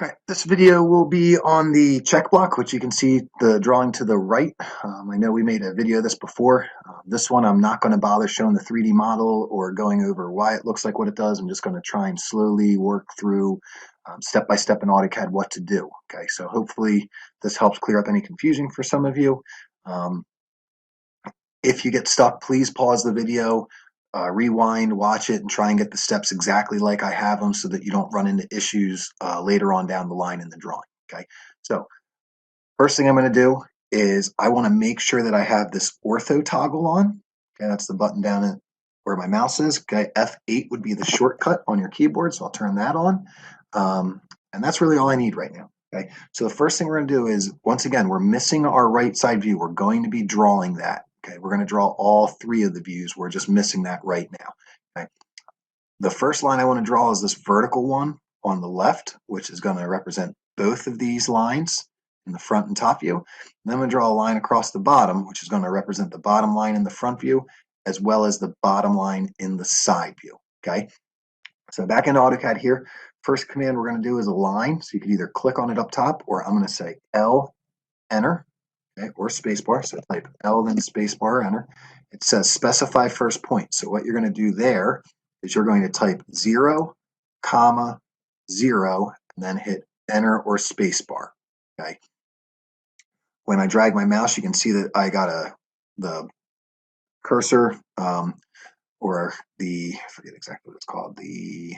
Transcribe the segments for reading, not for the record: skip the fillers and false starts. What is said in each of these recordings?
Alright, this video will be on the check block, which you can see the drawing to the right. I know we made a video of this before. This one I'm not going to bother showing the 3D model or going over why it looks like what it does. I'm just going to try and slowly work through step by step in AutoCAD what to do. Okay, so hopefully this helps clear up any confusion for some of you. Um, if you get stuck, please pause the video, rewind, watch it, and try and get the steps exactly like I have them so that you don't run into issues later on down the line in the drawing. Okay, so first thing I'm going to do is I want to make sure that I have this ortho toggle on. Okay, that's the button down where my mouse is. Okay, F8 would be the shortcut on your keyboard, so I'll turn that on. And that's really all I need right now. Okay, so the first thing we're going to do is, once again, we're missing our right side view. We're going to be drawing that. Okay, we're going to draw all three of the views. We're just missing that right now. Okay, the first line I want to draw is this vertical one on the left, which is going to represent both of these lines in the front and top view. And then I'm going to draw a line across the bottom, which is going to represent the bottom line in the front view, as well as the bottom line in the side view. Okay, so back into AutoCAD here. First command we're going to do is a line. So you can either click on it up top, or I'm going to say L, enter, okay, or spacebar. So type L, then spacebar, enter. It says specify first point. So what you're going to do there is you're going to type 0, comma, 0, and then hit enter or spacebar. Okay. When I drag my mouse, you can see that I got the cursor, or I forget exactly what it's called, the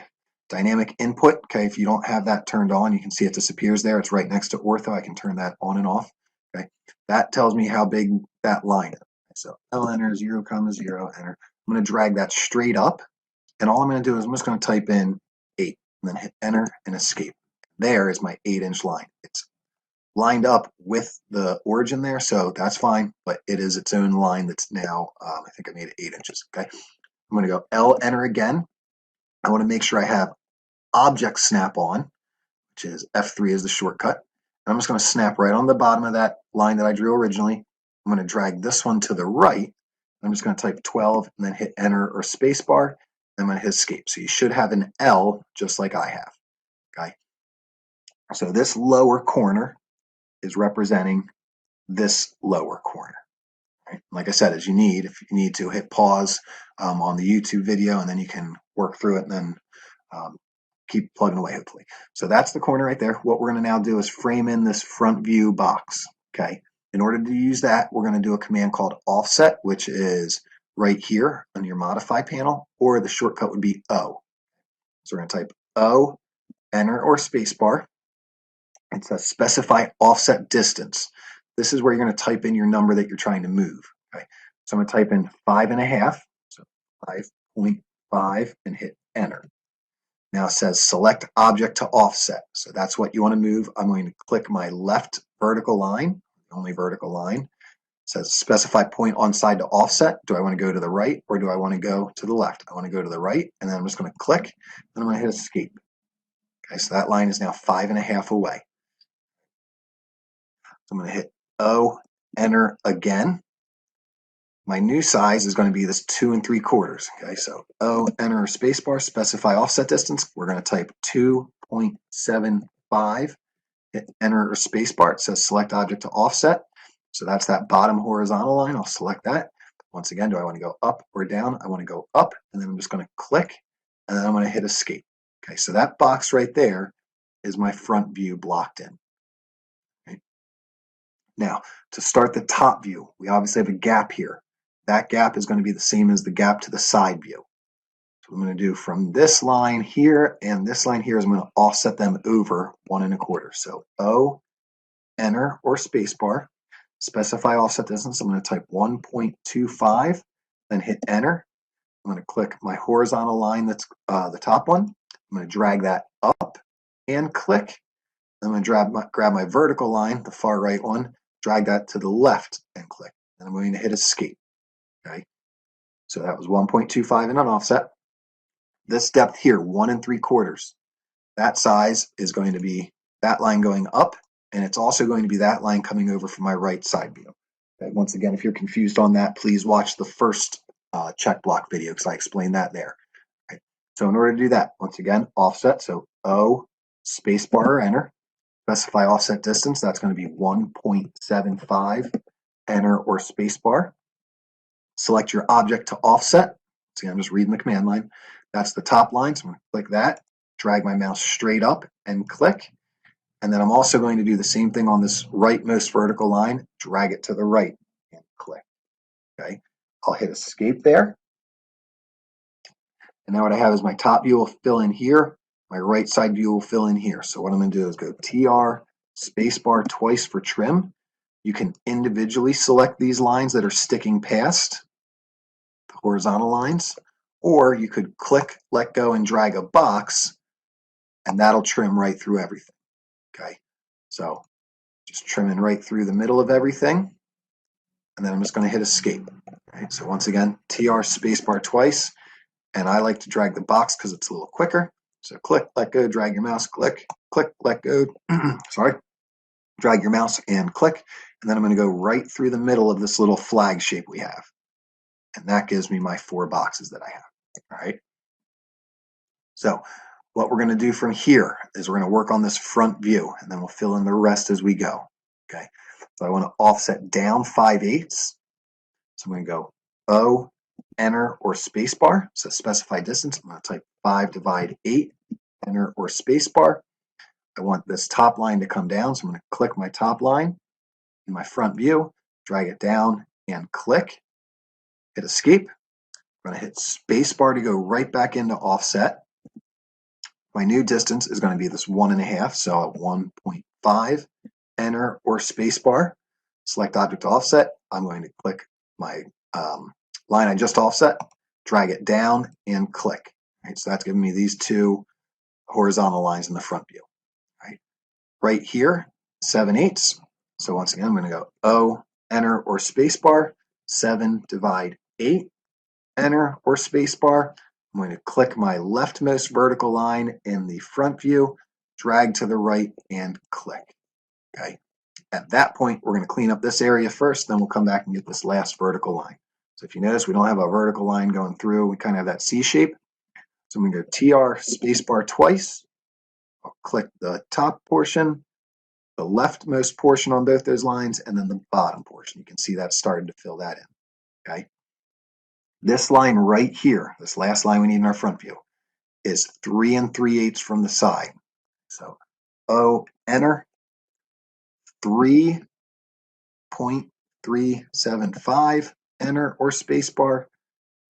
dynamic input. Okay, if you don't have that turned on, you can see it disappears there. It's right next to ortho. I can turn that on and off. Okay, that tells me how big that line is. So L, enter, 0, comma, 0, enter. I'm going to drag that straight up, and all I'm going to do is I'm just going to type in 8 and then hit enter and escape. There is my 8-inch line. It's lined up with the origin there, so that's fine, but it is its own line that's now, I think I made it 8 inches. Okay, I'm going to go L, enter again. I want to make sure I have object snap on, which is F3 is the shortcut. And I'm just going to snap right on the bottom of that line that I drew originally. I'm going to drag this one to the right. I'm just going to type 12 and then hit enter or spacebar. I'm going to hit escape. So you should have an L just like I have. Okay. So this lower corner is representing this lower corner. Right? Like I said, if you need to, hit pause on the YouTube video, and then you can work through it and then keep plugging away, hopefully. So that's the corner right there. What we're going to now do is frame in this front view box. Okay. In order to use that, we're going to do a command called offset, which is right here on your modify panel, or the shortcut would be O. So we're going to type O, enter or spacebar. It says specify offset distance. This is where you're going to type in your number that you're trying to move. Okay. So I'm going to type in 5.5, so 5.5, and hit enter. Now it says select object to offset. So that's what you want to move. I'm going to click my left vertical line, only vertical line. It says specify point on side to offset. Do I want to go to the right or do I want to go to the left? I want to go to the right, and then I'm just going to click, and I'm going to hit escape. Okay, so that line is now 5.5 away. So I'm going to hit O, enter again. My new size is going to be this 2 3/4. Okay, so O, enter, spacebar, specify offset distance. We're going to type 2.75, hit enter or spacebar. It says select object to offset. So that's that bottom horizontal line. I'll select that. Once again, do I want to go up or down? I want to go up, and then I'm just going to click, and then I'm going to hit escape. Okay, so that box right there is my front view blocked in. Okay. Now, to start the top view, we obviously have a gap here. That gap is going to be the same as the gap to the side view. So I'm going to do from this line here and this line here is I'm going to offset them over 1 1/4. So O, enter or spacebar, specify offset distance. I'm going to type 1.25, then hit enter. I'm going to click my horizontal line that's the top one. I'm going to drag that up and click. I'm going to grab my vertical line, the far right one, drag that to the left and click. And I'm going to hit escape. Okay, so that was 1.25 in an offset. This depth here, 1 3/4, that size is going to be that line going up, and it's also going to be that line coming over from my right side view. Okay, once again, if you're confused on that, please watch the first check block video because I explained that there. Okay, so in order to do that, once again, offset, so O, spacebar or enter. Specify offset distance, that's going to be 1.75, enter or spacebar. Select your object to offset. See, I'm just reading the command line. That's the top line, so I'm going to click that, drag my mouse straight up and click. And then I'm also going to do the same thing on this rightmost vertical line, drag it to the right and click. Okay, I'll hit escape there. And now what I have is my top view will fill in here, my right side view will fill in here. So what I'm going to do is go TR spacebar twice for trim. You can individually select these lines that are sticking past the horizontal lines, or you could click, let go, and drag a box, and that'll trim right through everything. Okay, so just trimming right through the middle of everything, and then I'm just going to hit escape. Okay, so once again, TR spacebar twice, and I like to drag the box because it's a little quicker. So click, let go, drag your mouse, click, click, let go. Sorry, drag your mouse and click, and then I'm going to go right through the middle of this little flag shape we have, and that gives me my 4 boxes that I have. All right. So what we're going to do from here is we're going to work on this front view, and then we'll fill in the rest as we go. Okay. So I want to offset down 5/8. So I'm going to go O, enter, or spacebar. So specify distance. I'm going to type 5 divide 8, enter, or spacebar. I want this top line to come down, so I'm going to click my top line in my front view, drag it down, and click. Hit escape. I'm going to hit spacebar to go right back into offset. My new distance is going to be this 1.5, so at 1.5, enter or spacebar. Select object to offset. I'm going to click my line I just offset, drag it down, and click. Right, so that's giving me these 2 horizontal lines in the front view. Right here, 7/8. So once again, I'm going to go O, enter or spacebar, 7 divide 8, enter or spacebar. I'm going to click my leftmost vertical line in the front view, drag to the right, and click. Okay. At that point, we're going to clean up this area first, then we'll come back and get this last vertical line. So if you notice, we don't have a vertical line going through. We kind of have that C shape. So I'm going to go TR spacebar twice. I'll click the top portion, the leftmost portion on both those lines, and then the bottom portion. You can see that started to fill that in. Okay. This line right here, this last line we need in our front view, is 3 3/8 from the side. So O, enter, 3.375, enter or spacebar.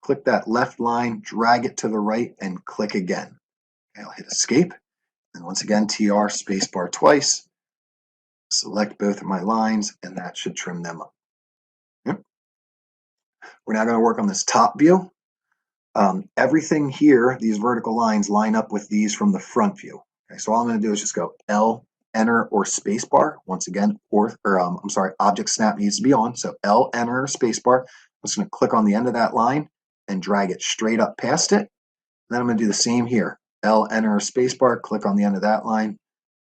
Click that left line, drag it to the right, and click again. Okay, I'll hit escape. And once again, TR spacebar twice. Select both of my lines, and that should trim them up. Yep. We're now going to work on this top view. Everything here, these vertical lines line up with these from the front view. Okay, so all I'm going to do is just go L, enter, or spacebar. Once again, object snap needs to be on. So L, enter, or spacebar. I'm just going to click on the end of that line and drag it straight up past it. And then I'm going to do the same here. L, enter, or spacebar, click on the end of that line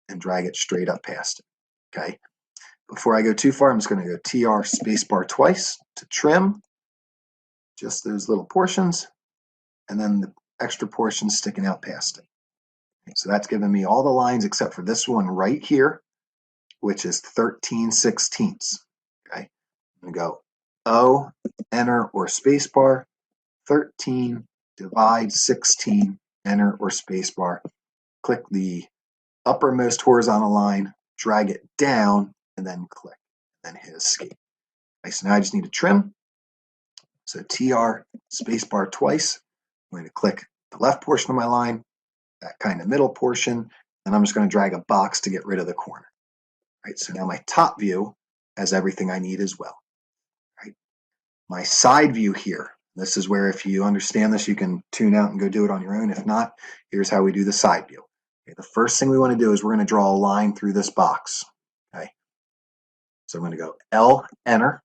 and drag it straight up past it. Okay. Before I go too far, I'm just going to go TR spacebar twice to trim just those little portions, and then the extra portions sticking out past it. Okay, so that's giving me all the lines except for this one right here, which is 13/16. Okay, I'm going to go O, enter, or spacebar, 13 divide 16, enter or spacebar. Click the uppermost horizontal line, drag it down, and then click, and then hit escape. Okay, so now I just need to trim. So TR spacebar twice. I'm going to click the left portion of my line, that kind of middle portion, and I'm just going to drag a box to get rid of the corner. Right, so now my top view has everything I need as well. Right, my side view here. This is where if you understand this, you can tune out and go do it on your own. If not, here's how we do the side view. Okay, the first thing we want to do is we're going to draw a line through this box. Okay, so I'm going to go L, enter.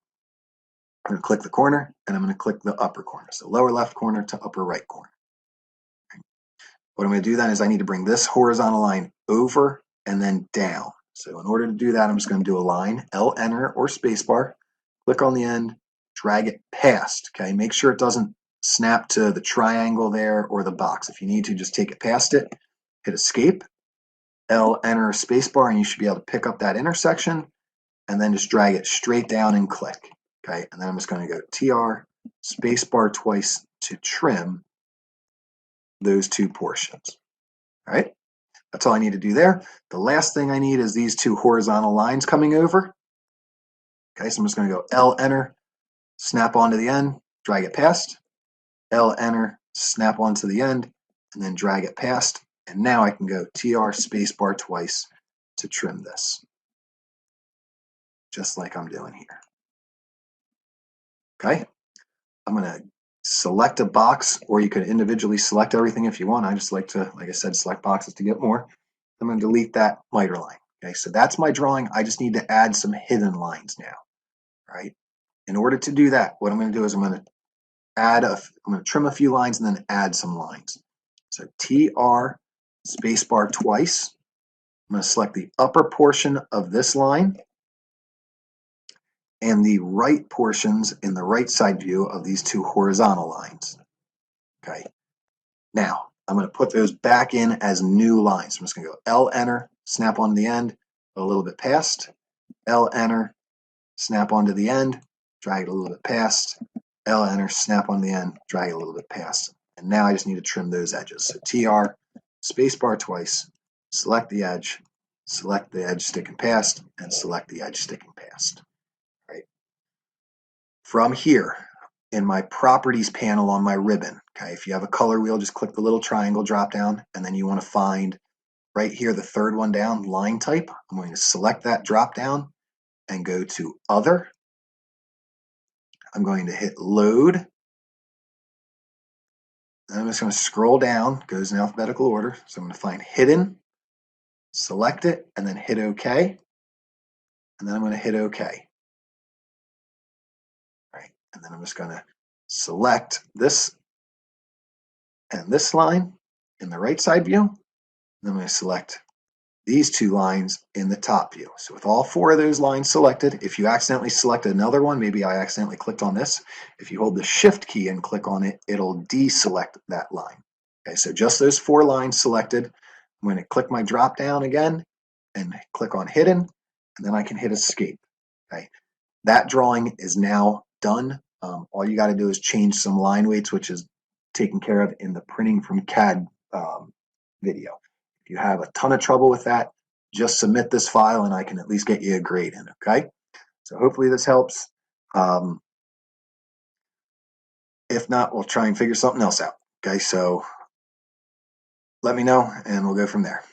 I'm going to click the corner, and I'm going to click the upper corner. So lower left corner to upper right corner. Okay. What I'm going to do then is I need to bring this horizontal line over and then down. So in order to do that, I'm just going to do a line, L, enter, or spacebar. Click on the end, drag it past. Okay, make sure it doesn't snap to the triangle there or the box. If you need to, just take it past it, hit escape. L, enter, spacebar, and you should be able to pick up that intersection and then just drag it straight down and click. Okay, and then I'm just going to go TR, spacebar twice to trim those two portions. All right, that's all I need to do there. The last thing I need is these two horizontal lines coming over. Okay, so I'm just going to go L, enter, snap onto the end, drag it past, L, enter, snap onto the end, and then drag it past. And now I can go TR, spacebar twice to trim this, just like I'm doing here. Okay, I'm going to select a box, or you could individually select everything if you want. I just like to, like I said, select boxes to get more. I'm going to delete that miter line. Okay, so that's my drawing. I just need to add some hidden lines now. Right. In order to do that, what I'm going to do is I'm going to trim a few lines and then add some lines. So TR spacebar twice. I'm going to select the upper portion of this line and the right portions in the right side view of these two horizontal lines. Okay. Now I'm going to put those back in as new lines. I'm just going to go L, enter, snap on the end, a little bit past, L, enter, snap onto the end, drag it a little bit past, L, enter, snap on the end, drag it a little bit past. And now I just need to trim those edges. So TR, spacebar twice, select the edge sticking past, and select the edge sticking past. Right. From here, in my properties panel on my ribbon, okay, if you have a color wheel, just click the little triangle drop down, and then you want to find right here, the third one down, line type. I'm going to select that drop down and go to Other. I'm going to hit Load. And I'm just going to scroll down, goes in alphabetical order. So I'm going to find Hidden, select it, and then hit OK. And then I'm going to hit OK. All right. And then I'm just going to select this and this line in the right side view. And I'm going to select these two lines in the top view. So with all four of those lines selected, if you accidentally select another one, maybe I accidentally clicked on this, if you hold the Shift key and click on it, it'll deselect that line. Okay, so just those four lines selected. I'm going to click my drop down again and click on Hidden, and then I can hit Escape. Okay, that drawing is now done. All you got to do is change some line weights, which is taken care of in the printing from CAD video. If you have a ton of trouble with that, just submit this file and I can at least get you a grade in, okay? So hopefully this helps. If not, we'll try and figure something else out, okay? So let me know and we'll go from there.